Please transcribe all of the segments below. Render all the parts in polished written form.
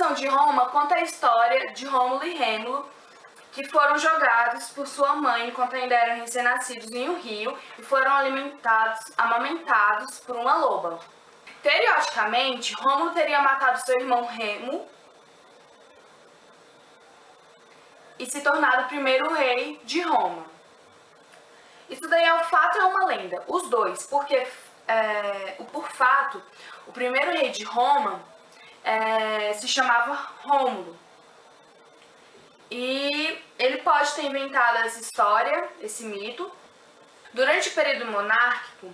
versão de Roma conta a história de Rômulo e Rêmulo, que foram jogados por sua mãe enquanto ainda eram recém-nascidos em um rio e foram amamentados por uma loba. Teoricamente, Rômulo teria matado seu irmão Remo e se tornado o primeiro rei de Roma. Isso daí é um fato ou é uma lenda? Os dois, porque por fato, o primeiro rei de Roma se chamava Rômulo. E ele pode ter inventado essa história, esse mito. Durante o período monárquico,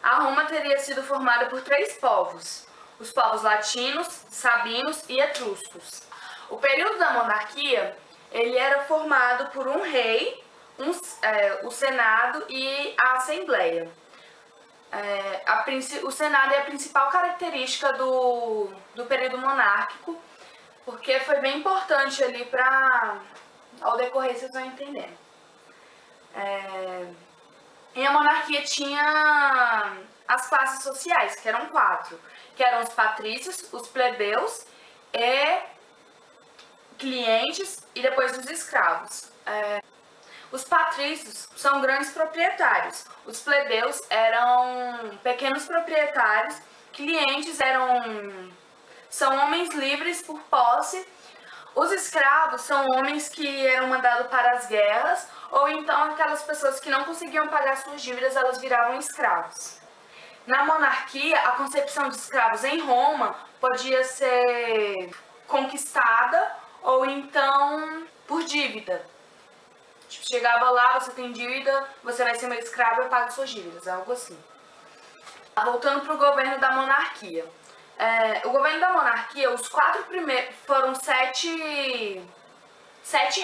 a Roma teria sido formada por 3 povos: os povos latinos, sabinos e etruscos. O período da monarquia, ele era formado por um rei, o Senado e a Assembleia. O Senado é a principal característica do período monárquico, porque foi bem importante ali ao decorrer, vocês vão entendendo. E a monarquia tinha as classes sociais, que eram 4, que eram os patrícios, os plebeus e clientes e depois os escravos. Os patrícios são grandes proprietários, os plebeus eram pequenos proprietários, clientes são homens livres por posse, os escravos são homens que eram mandados para as guerras, ou então aquelas pessoas que não conseguiam pagar suas dívidas, elas viravam escravos. Na monarquia, a concepção de escravos em Roma podia ser conquistada ou então por dívida. Tipo, chegava lá, você tem dívida, você vai ser meu escravo e eu pago suas dívidas, algo assim. Voltando para o governo da monarquia. O governo da monarquia, os 4 primeiros foram 7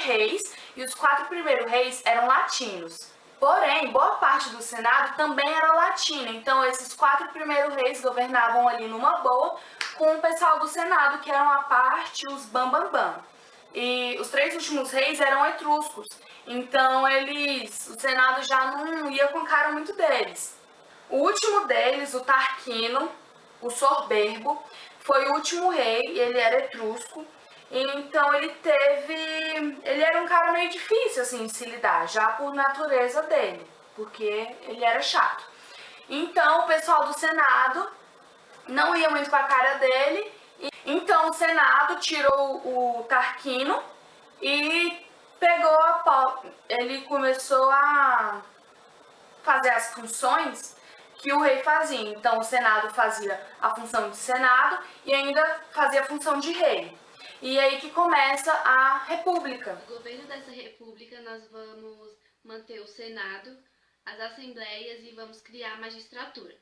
reis, e os 4 primeiros reis eram latinos. Porém, boa parte do Senado também era latina, então esses 4 primeiros reis governavam ali numa boa, com o pessoal do Senado, que eram a parte, os bambambam. E os 3 últimos reis eram etruscos, então o Senado já não ia com cara muito deles. O último deles, o Tarquino, o Soberbo, foi o último rei, ele era etrusco, então ele era um cara meio difícil assim de se lidar, já por natureza dele, porque ele era chato. Então o pessoal do Senado não ia muito com a cara dele, então o Senado tirou o Tarquino e ele começou a fazer as funções que o rei fazia. Então o Senado fazia a função de Senado e ainda fazia a função de rei. E aí que começa a República. No governo dessa República nós vamos manter o Senado, as assembleias e vamos criar a magistratura.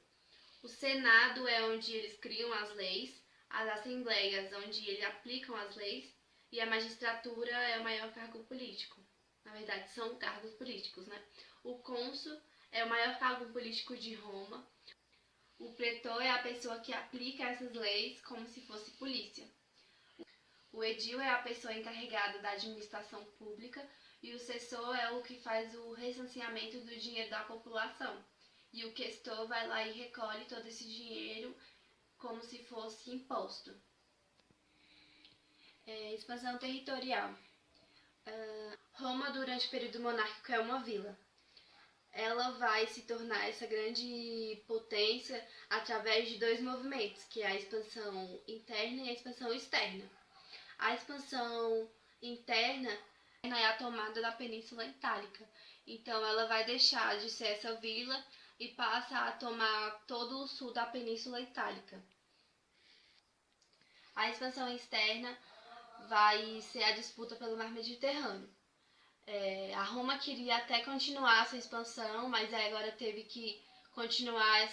O Senado é onde eles criam as leis, as assembleias onde eles aplicam as leis e a magistratura é o maior cargo político. Na verdade são cargos políticos, né? O cônsul é o maior cargo político de Roma. O pretor é a pessoa que aplica essas leis como se fosse polícia. O edil é a pessoa encarregada da administração pública e o cessor é o que faz o recenseamento do dinheiro da população. E o questor vai lá e recolhe todo esse dinheiro como se fosse imposto. Expansão territorial. Roma, durante o período monárquico, é uma vila. Ela vai se tornar essa grande potência através de 2 movimentos, que é a expansão interna e a expansão externa. A expansão interna é a tomada da Península Itálica. Então ela vai deixar de ser essa vila e passa a tomar todo o sul da Península Itálica. A expansão externa vai ser a disputa pelo Mar Mediterrâneo. A Roma queria até continuar essa expansão, mas agora teve que continuar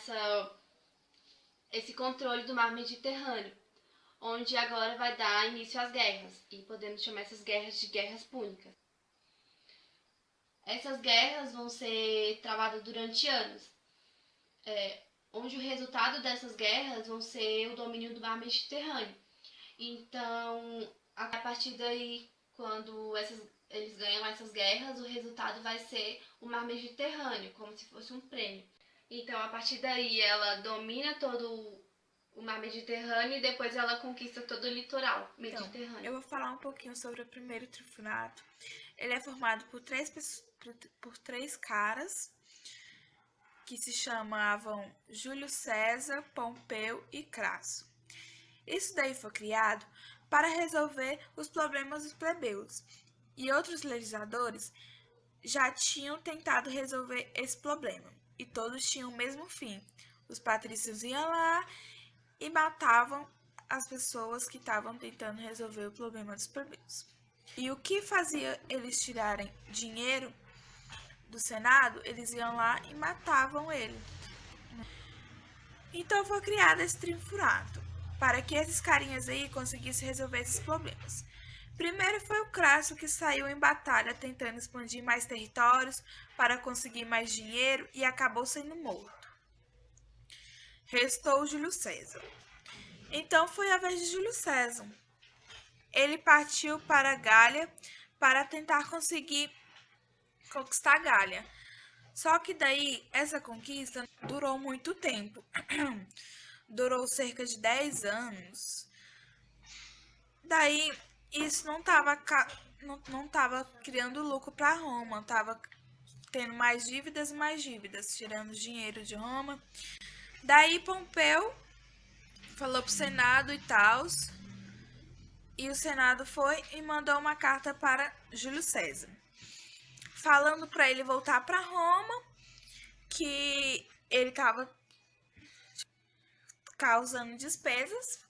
esse controle do Mar Mediterrâneo, onde agora vai dar início às guerras, e podemos chamar essas guerras de guerras púnicas. Essas guerras vão ser travadas durante anos, onde o resultado dessas guerras vão ser o domínio do Mar Mediterrâneo. Então, a partir daí, quando eles ganham essas guerras, o resultado vai ser o Mar Mediterrâneo, como se fosse um prêmio. Então, a partir daí, ela domina todo o mar Mediterrâneo e depois ela conquista todo o litoral Então, mediterrâneo. eu vou falar um pouquinho sobre o primeiro triunvirato. Ele é formado por três caras que se chamavam Júlio César, Pompeu e Crasso. Isso daí foi criado para resolver os problemas dos plebeus, e outros legisladores já tinham tentado resolver esse problema, e todos tinham o mesmo fim. Os patrícios iam lá e matavam as pessoas que estavam tentando resolver o problema dos plebeus. E o que fazia eles tirarem dinheiro do Senado? Eles iam lá e matavam ele. Então foi criado esse triunvirato, para que esses carinhas aí conseguissem resolver esses problemas. Primeiro foi o Crasso, que saiu em batalha tentando expandir mais territórios para conseguir mais dinheiro e acabou sendo morto. Restou o Júlio César. Então foi a vez de Júlio César. Ele partiu para a Gália para tentar conseguir conquistar a Gália. Só que daí essa conquista durou muito tempo. Durou cerca de 10 anos. Daí isso não estava criando lucro para Roma, estava tendo mais dívidas, tirando dinheiro de Roma. Daí Pompeu falou pro Senado e tal, e o Senado foi e mandou uma carta para Júlio César, falando para ele voltar para Roma, que ele estava causando despesas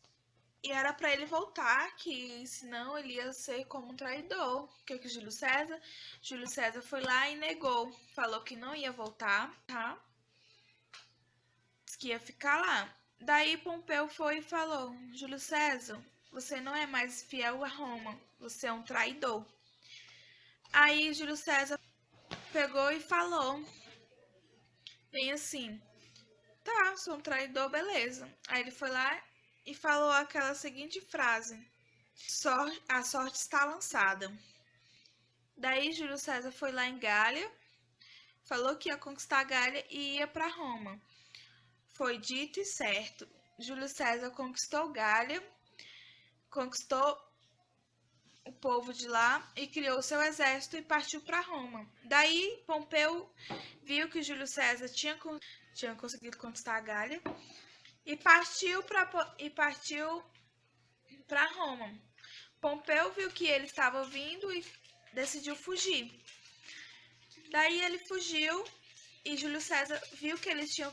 e era para ele voltar, que senão ele ia ser como um traidor. O que Júlio César? Júlio César foi lá e negou, falou que não ia voltar, tá? Que ia ficar lá. Daí Pompeu foi e falou: Júlio César, você não é mais fiel a Roma, você é um traidor. Aí Júlio César pegou e falou bem assim: tá, sou um traidor, beleza. Aí ele foi lá e falou aquela seguinte frase: a sorte está lançada. Daí Júlio César foi lá em Gália, falou que ia conquistar a Gália e ia para Roma. Foi dito e certo. Júlio César conquistou Gália, conquistou o povo de lá e criou seu exército e partiu para Roma. Daí Pompeu viu que Júlio César tinha conseguido conquistar a Gália e partiu para Roma. Pompeu viu que ele estava vindo e decidiu fugir. Daí ele fugiu e Júlio César viu que eles tinham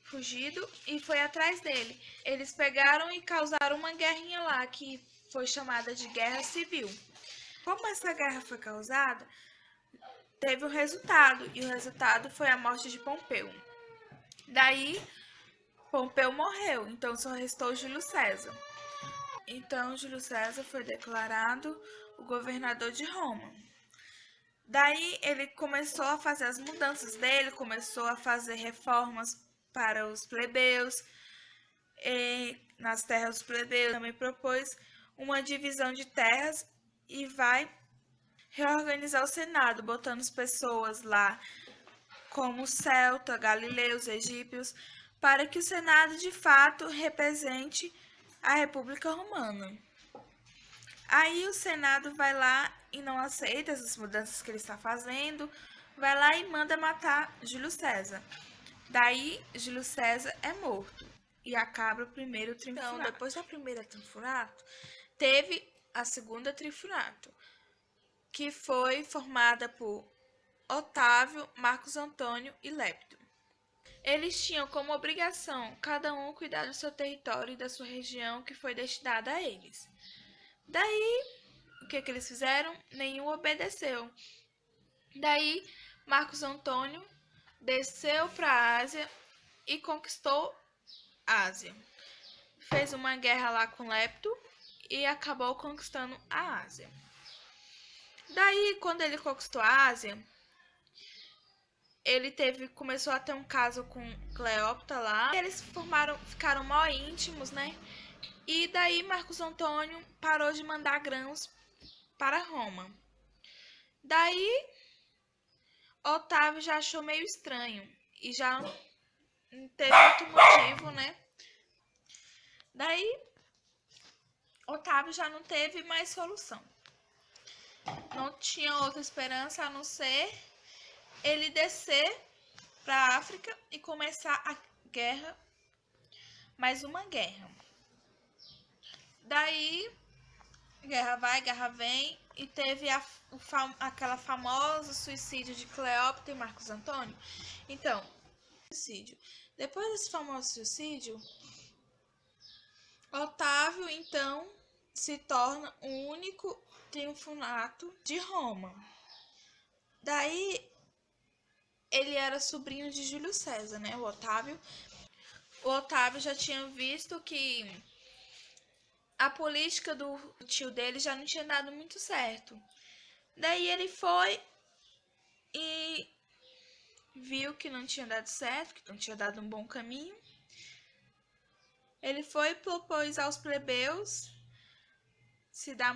fugido e foi atrás dele. Eles pegaram e causaram uma guerrinha lá, que foi chamada de Guerra Civil. Como essa guerra foi causada, teve um resultado, e o resultado foi a morte de Pompeu. Daí, Pompeu morreu, então só restou Júlio César. Então, Júlio César foi declarado o governador de Roma. Daí, ele começou a fazer as mudanças dele, começou a fazer reformas para os plebeus, e nas terras dos plebeus também propôs uma divisão de terras e vai reorganizar o Senado, botando as pessoas lá como celta, galileus, egípcios, para que o Senado de fato represente a República Romana. Aí o Senado vai lá e não aceita essas mudanças que ele está fazendo, vai lá e manda matar Júlio César. Daí Júlio César é morto e acaba o primeiro triunvirato. Então, depois da primeira triunvirato, teve a segunda triunvirato, que foi formada por Otávio, Marcos Antônio e Lépito. Eles tinham como obrigação cada um cuidar do seu território e da sua região que foi destinada a eles. Daí, o que eles fizeram? Nenhum obedeceu. Daí, Marcos Antônio desceu para a Ásia e conquistou a Ásia. Fez uma guerra lá com Lépito e acabou conquistando a Ásia. Daí, quando ele conquistou a Ásia, ele começou a ter um caso com Cleópatra lá. Eles ficaram mó íntimos, né? E daí Marcos Antônio parou de mandar grãos para Roma. Daí Otávio já achou meio estranho e já não teve outro motivo, né, Daí, Otávio já não teve mais solução. Não tinha outra esperança a não ser ele descer para a África e começar a guerra, mais uma guerra. Daí, guerra vai, guerra vem, e teve aquela famosa suicídio de Cleópatra e Marcos Antônio. Então, suicídio. Depois desse famoso suicídio, Otávio, então, se torna o único triunvirato de Roma. Daí, ele era sobrinho de Júlio César, né? O Otávio já tinha visto que a política do tio dele já não tinha dado muito certo. Daí ele foi e viu que não tinha dado certo, que não tinha dado um bom caminho. Ele foi e propôs aos plebeus se dar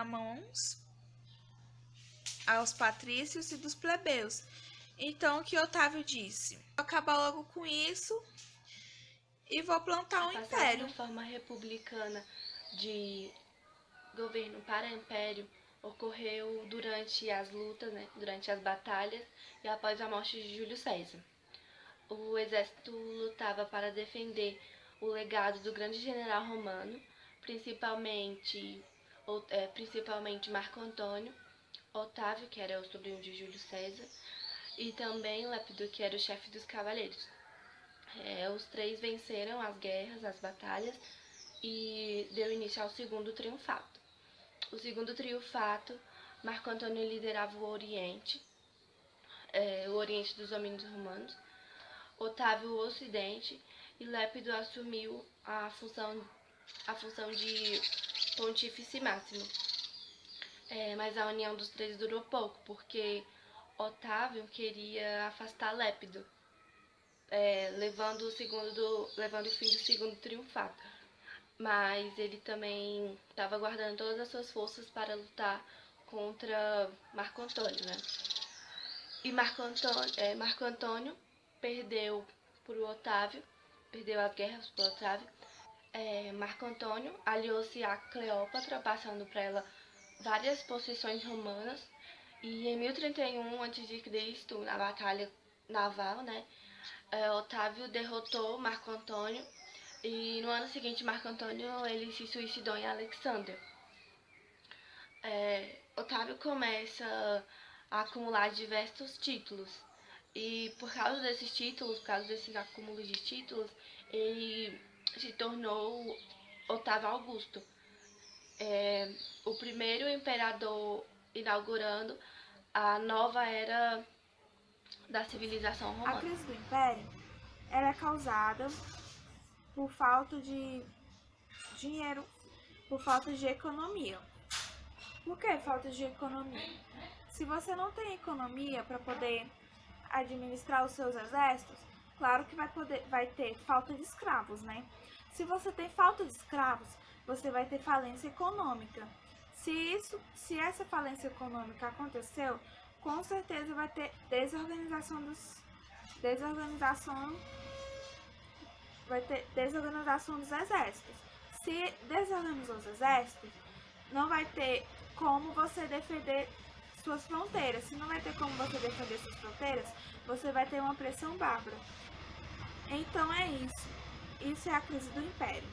mãos aos patrícios e dos plebeus. Então, o que Otávio disse? Vou acabar logo com isso e vou plantar um império. A forma republicana de governo para império ocorreu durante as lutas, né, durante as batalhas e após a morte de Júlio César. O exército lutava para defender o legado do grande general romano, principalmente Marco Antônio, Otávio, que era o sobrinho de Júlio César, e também Lépido, que era o chefe dos cavaleiros. Os três venceram as guerras, as batalhas, e deu início ao segundo triunfato. O segundo triunfato, Marco Antônio liderava o Oriente dos domínios romanos, Otávio o Ocidente, e Lépido assumiu a função de pontífice máximo. Mas a união dos três durou pouco, porque Otávio queria afastar Lépido, levando o fim do segundo triunfato. Mas ele também estava guardando todas as suas forças para lutar contra Marco Antônio, né? E Marco Antônio perdeu para o Otávio, perdeu as guerras para o Otávio. Marco Antônio aliou-se a Cleópatra, passando para ela várias possessões romanas. E em 1031 a.C., na batalha naval, né, Otávio derrotou Marco Antônio. E no ano seguinte, Marco Antônio ele se suicidou em Alexandria. Otávio começa a acumular diversos títulos. E por causa desses títulos, por causa desses acúmulos de títulos, ele se tornou Otávio Augusto, o primeiro imperador inaugurando a nova era da civilização romana. A crise do Império ela é causada por falta de dinheiro, por falta de economia. Por que falta de economia? Se você não tem economia para poder administrar os seus exércitos, claro que vai ter falta de escravos, né? Se você tem falta de escravos, você vai ter falência econômica. Se essa falência econômica aconteceu, com certeza vai ter desorganização dos exércitos. Se desorganizou os exércitos, não vai ter como você defender suas fronteiras. Se não vai ter como você defender suas fronteiras, você vai ter uma pressão bárbara. Então é isso. Isso é a crise do Império.